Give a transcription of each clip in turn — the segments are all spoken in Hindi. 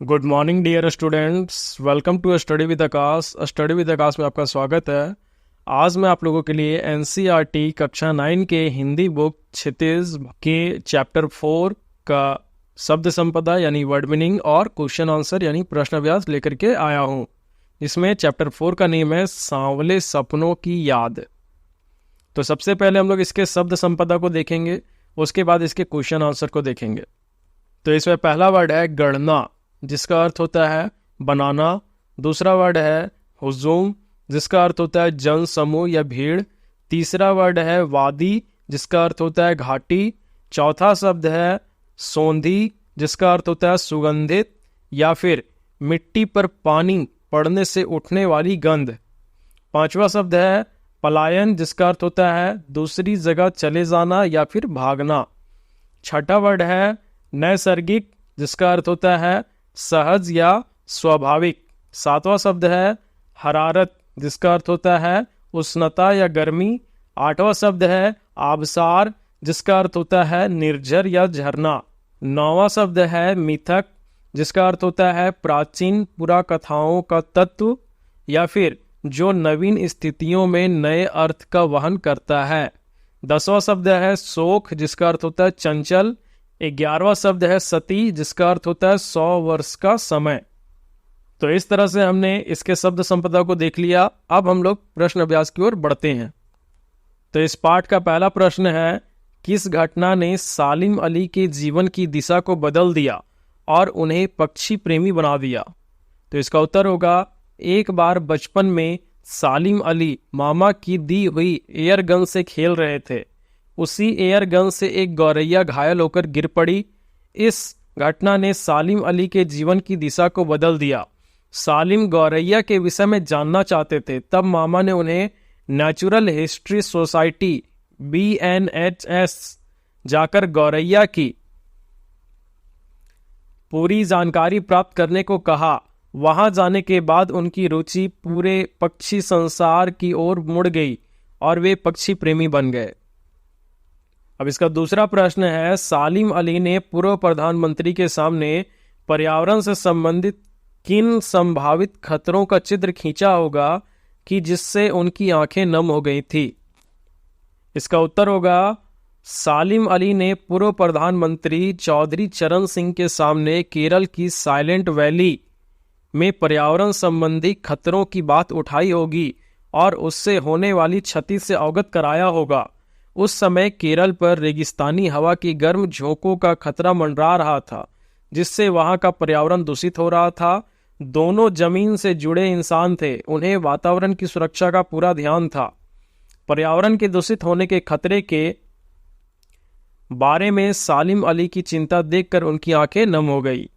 Good morning dear students, welcome to study with Akash. Study with Akash में आपका स्वागत है। आज मैं आप लोगों के लिए एनसीईआरटी कक्षा 9 के हिंदी बुक क्षितिज के चैप्टर 4 का शब्द संपदा यानी वर्ड मीनिंग और क्वेश्चन आंसर यानी प्रश्न अभ्यास लेकर के आया हूँ। इसमें चैप्टर 4 का नेम है सांवले सपनों की याद। तो सबसे पहले हम लोग इसके शब्द संपदा को देखेंगे, उसके बाद इसके क्वेश्चन आंसर को देखेंगे। तो इसमें पहला वर्ड है गणना, जिसका अर्थ होता है बनाना। दूसरा वर्ड है हुजूम, जिसका अर्थ होता है जन समूह या भीड़। तीसरा वर्ड है वादी, जिसका अर्थ होता है घाटी। चौथा शब्द है सोंधी, जिसका अर्थ होता है सुगंधित या फिर मिट्टी पर पानी पड़ने से उठने वाली गंध। पांचवा शब्द है पलायन, जिसका अर्थ होता है दूसरी जगह चले जाना या फिर भागना। छठा वर्ड है नैसर्गिक, जिसका अर्थ होता है सहज या स्वाभाविक। सातवां शब्द है हरारत, जिसका अर्थ होता है उष्णता या गर्मी। आठवां शब्द है आबसार, जिसका अर्थ होता है निर्झर या झरना। नौवां शब्द है मिथक, जिसका अर्थ होता है प्राचीन पुराकथाओं का तत्व या फिर जो नवीन स्थितियों में नए अर्थ का वहन करता है। 10वां शब्द है शोक, जिसका अर्थ होता है चंचल। 11वां शब्द है सती, जिसका अर्थ होता है 100 वर्ष का समय। तो इस तरह से हमने इसके शब्द संपदा को देख लिया। अब हम लोग प्रश्न अभ्यास की ओर बढ़ते हैं। तो इस पाठ का पहला प्रश्न है, किस घटना ने सालिम अली के जीवन की दिशा को बदल दिया और उन्हें पक्षी प्रेमी बना दिया? तो इसका उत्तर होगा, एक बार बचपन में सालिम अली मामा की दी हुई एयर गन से खेल रहे थे। उसी एयर गन से एक गौरैया घायल होकर गिर पड़ी। इस घटना ने सालिम अली के जीवन की दिशा को बदल दिया। सालिम गौरैया के विषय में जानना चाहते थे, तब मामा ने उन्हें नेचुरल हिस्ट्री सोसाइटी BNHS जाकर गौरैया की पूरी जानकारी प्राप्त करने को कहा। वहां जाने के बाद उनकी रुचि पूरे पक्षी संसार की ओर मुड़ गई और वे पक्षी प्रेमी बन गए। अब इसका दूसरा प्रश्न है, सालिम अली ने पूर्व प्रधानमंत्री के सामने पर्यावरण से संबंधित किन संभावित खतरों का चित्र खींचा होगा कि जिससे उनकी आंखें नम हो गई थी? इसका उत्तर होगा, सालिम अली ने पूर्व प्रधानमंत्री चौधरी चरण सिंह के सामने केरल की साइलेंट वैली में पर्यावरण संबंधी खतरों की बात उठाई होगी और उससे होने वाली क्षति से अवगत कराया होगा। उस समय केरल पर रेगिस्तानी हवा की गर्म झोंकों का खतरा मंडरा रहा था, जिससे वहां का पर्यावरण दूषित हो रहा था। दोनों जमीन से जुड़े इंसान थे, उन्हें वातावरण की सुरक्षा का पूरा ध्यान था। पर्यावरण के दूषित होने के खतरे के बारे में सालिम अली की चिंता देखकर उनकी आंखें नम हो गई।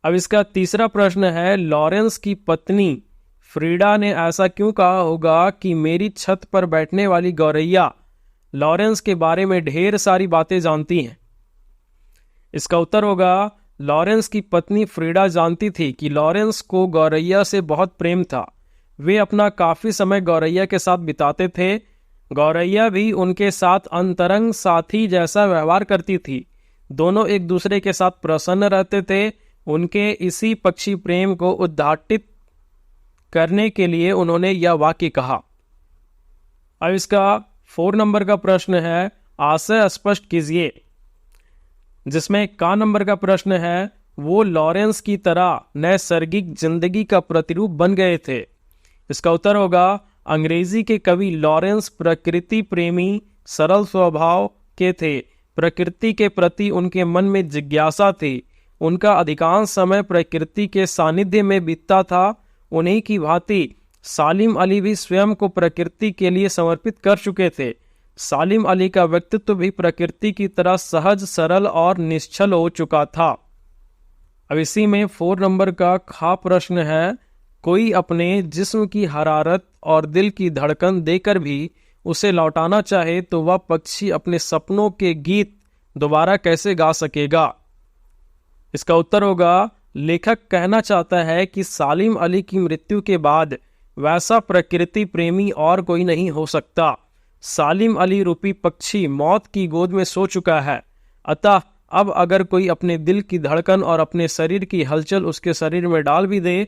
अब इसका तीसरा प्रश्न है, लॉरेंस की पत्नी फ्रीडा ने ऐसा क्यों कहा होगा कि मेरी छत पर बैठने वाली गौरैया लॉरेंस के बारे में ढेर सारी बातें जानती हैं? इसका उत्तर होगा, लॉरेंस की पत्नी फ्रीडा जानती थी कि लॉरेंस को गौरैया से बहुत प्रेम था। वे अपना काफी समय गौरैया के साथ बिताते थे। गौरैया भी उनके साथ अंतरंग साथी जैसा व्यवहार करती थी। दोनों एक दूसरे के साथ प्रसन्न रहते थे। उनके इसी पक्षी प्रेम को उद्घाटित करने के लिए उन्होंने यह वाक्य कहा। अब इसका 4 नंबर का प्रश्न है, आशय स्पष्ट कीजिए। जिसमें का नंबर का प्रश्न है, वो लॉरेंस की तरह नैसर्गिक जिंदगी का प्रतिरूप बन गए थे। इसका उत्तर होगा, अंग्रेजी के कवि लॉरेंस प्रकृति प्रेमी सरल स्वभाव के थे। प्रकृति के प्रति उनके मन में जिज्ञासा थी। उनका अधिकांश समय प्रकृति के सानिध्य में बीतता था। उन्हीं की भांति सालिम अली भी स्वयं को प्रकृति के लिए समर्पित कर चुके थे। सालिम अली का व्यक्तित्व भी प्रकृति की तरह सहज, सरल और निश्चल हो चुका था। अब इसी में 4 नंबर का खा प्रश्न है, कोई अपने जिस्म की हरारत और दिल की धड़कन देकर भी उसे लौटाना चाहे तो वह पक्षी अपने सपनों के गीत दोबारा कैसे गा सकेगा? इसका उत्तर होगा, लेखक कहना चाहता है कि सालिम अली की मृत्यु के बाद वैसा प्रकृति प्रेमी और कोई नहीं हो सकता। सालिम अली रूपी पक्षी मौत की गोद में सो चुका है। अतः अब अगर कोई अपने दिल की धड़कन और अपने शरीर की हलचल उसके शरीर में डाल भी दे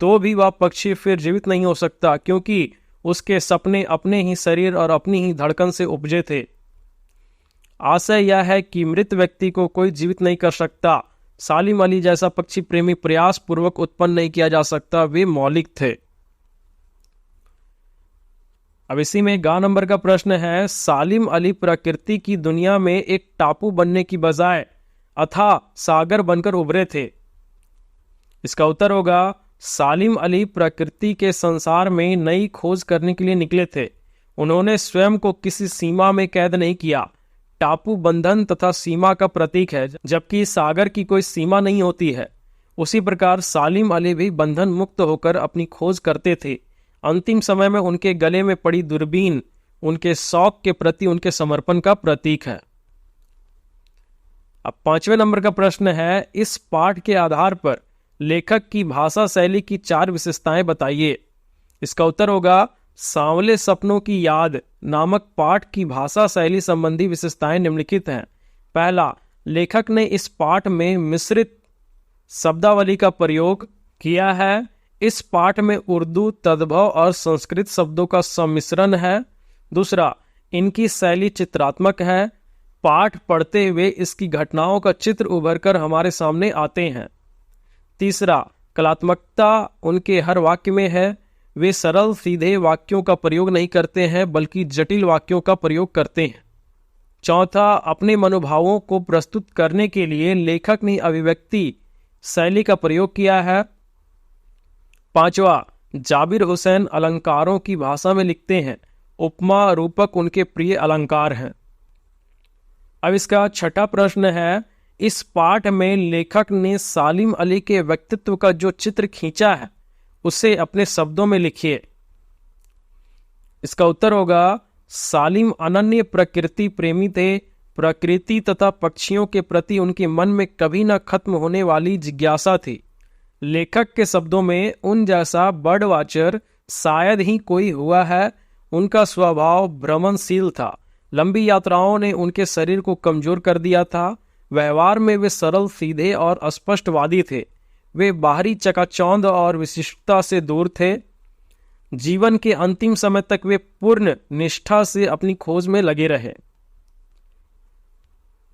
तो भी वह पक्षी फिर जीवित नहीं हो सकता, क्योंकि उसके सपने अपने ही शरीर और अपनी ही धड़कन से उपजे थे। आशय यह है कि मृत व्यक्ति को कोई जीवित नहीं कर सकता। सालिम अली जैसा पक्षी प्रेमी प्रयास पूर्वक उत्पन्न नहीं किया जा सकता, वे मौलिक थे। अब इसी में गा नंबर का प्रश्न है, सालिम अली प्रकृति की दुनिया में एक टापू बनने की बजाय अथाह सागर बनकर उभरे थे। इसका उत्तर होगा, सालिम अली प्रकृति के संसार में नई खोज करने के लिए निकले थे। उन्होंने स्वयं को किसी सीमा में कैद नहीं किया। टापू बंधन तथा सीमा का प्रतीक है, जबकि सागर की कोई सीमा नहीं होती है। उसी प्रकार सालिम अली भी बंधन मुक्त होकर अपनी खोज करते थे। अंतिम समय में उनके गले में पड़ी दूरबीन उनके शौक के प्रति उनके समर्पण का प्रतीक है। अब 5वें नंबर का प्रश्न है, इस पाठ के आधार पर लेखक की भाषा शैली की 4 विशेषताएं बताइए। इसका उत्तर होगा, सांवले सपनों की याद नामक पाठ की भाषा शैली संबंधी विशेषताएं निम्नलिखित हैं। पहला, लेखक ने इस पाठ में मिश्रित शब्दावली का प्रयोग किया है। इस पाठ में उर्दू, तद्भव और संस्कृत शब्दों का सम्मिश्रण है। दूसरा, इनकी शैली चित्रात्मक है। पाठ पढ़ते हुए इसकी घटनाओं का चित्र उभरकर हमारे सामने आते हैं। तीसरा, कलात्मकता उनके हर वाक्य में है। वे सरल सीधे वाक्यों का प्रयोग नहीं करते हैं, बल्कि जटिल वाक्यों का प्रयोग करते हैं। चौथा, अपने मनोभावों को प्रस्तुत करने के लिए लेखक ने अभिव्यक्ति शैली का प्रयोग किया है। पांचवा, जाबिर हुसैन अलंकारों की भाषा में लिखते हैं। उपमा रूपक उनके प्रिय अलंकार हैं। अब इसका छठा प्रश्न है, इस पाठ में लेखक ने सालिम अली के व्यक्तित्व का जो चित्र खींचा है उसे अपने शब्दों में लिखिए। इसका उत्तर होगा, सालिम अनन्य प्रकृति प्रेमी थे। प्रकृति तथा पक्षियों के प्रति उनके मन में कभी न खत्म होने वाली जिज्ञासा थी। लेखक के शब्दों में, उन जैसा बर्ड वाचर शायद ही कोई हुआ है। उनका स्वभाव भ्रमणशील था। लंबी यात्राओं ने उनके शरीर को कमजोर कर दिया था। व्यवहार में वे सरल, सीधे और स्पष्टवादी थे। वे बाहरी चकाचौंध और विशिष्टता से दूर थे। जीवन के अंतिम समय तक वे पूर्ण निष्ठा से अपनी खोज में लगे रहे।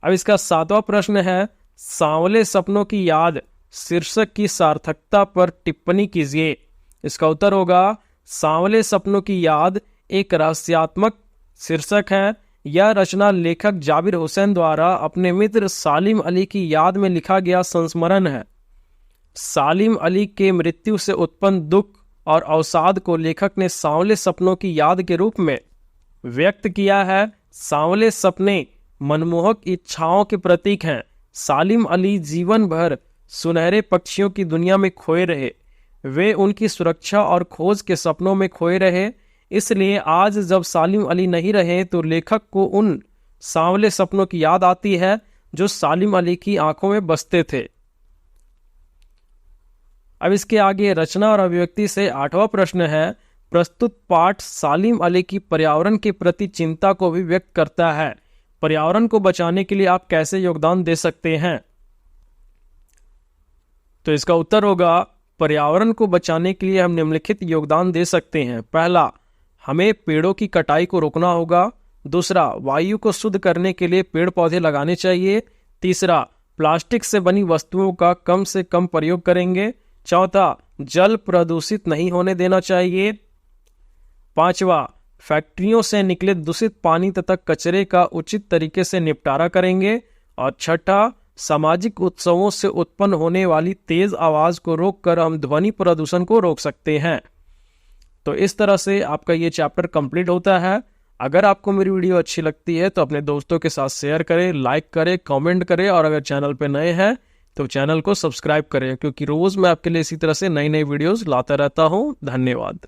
अब इसका 7वां प्रश्न है, सांवले सपनों की याद शीर्षक की सार्थकता पर टिप्पणी कीजिए। इसका उत्तर होगा, सांवले सपनों की याद एक रहस्यात्मक शीर्षक है। यह रचना लेखक जाबिर हुसैन द्वारा अपने मित्र सालिम अली की याद में लिखा गया संस्मरण है। सालिम अली के मृत्यु से उत्पन्न दुख और अवसाद को लेखक ने सांवले सपनों की याद के रूप में व्यक्त किया है। सांवले सपने मनमोहक इच्छाओं के प्रतीक हैं। सालिम अली जीवन भर सुनहरे पक्षियों की दुनिया में खोए रहे। वे उनकी सुरक्षा और खोज के सपनों में खोए रहे। इसलिए आज जब सालिम अली नहीं रहे तो लेखक को उन सांवले सपनों की याद आती है जो सालिम अली की आंखों में बसते थे। अब इसके आगे रचना और अभिव्यक्ति से 8वां प्रश्न है, प्रस्तुत पाठ सालिम अली की पर्यावरण के प्रति चिंता को भी व्यक्त करता है। पर्यावरण को बचाने के लिए आप कैसे योगदान दे सकते हैं? तो इसका उत्तर होगा, पर्यावरण को बचाने के लिए हम निम्नलिखित योगदान दे सकते हैं। पहला, हमें पेड़ों की कटाई को रोकना होगा। दूसरा, वायु को शुद्ध करने के लिए पेड़ पौधे लगाने चाहिए। तीसरा, प्लास्टिक से बनी वस्तुओं का कम से कम प्रयोग करेंगे। चौथा, जल प्रदूषित नहीं होने देना चाहिए। पांचवा, फैक्ट्रियों से निकले दूषित पानी तथा कचरे का उचित तरीके से निपटारा करेंगे। और छठा, सामाजिक उत्सवों से उत्पन्न होने वाली तेज आवाज को रोककर हम ध्वनि प्रदूषण को रोक सकते हैं। तो इस तरह से आपका ये चैप्टर कंप्लीट होता है। अगर आपको मेरी वीडियो अच्छी लगती है तो अपने दोस्तों के साथ शेयर करें, लाइक करें, कमेंट करें और अगर चैनल पे नए हैं तो चैनल को सब्सक्राइब करें, क्योंकि रोज मैं आपके लिए इसी तरह से नई नई वीडियोस लाता रहता हूँ। धन्यवाद।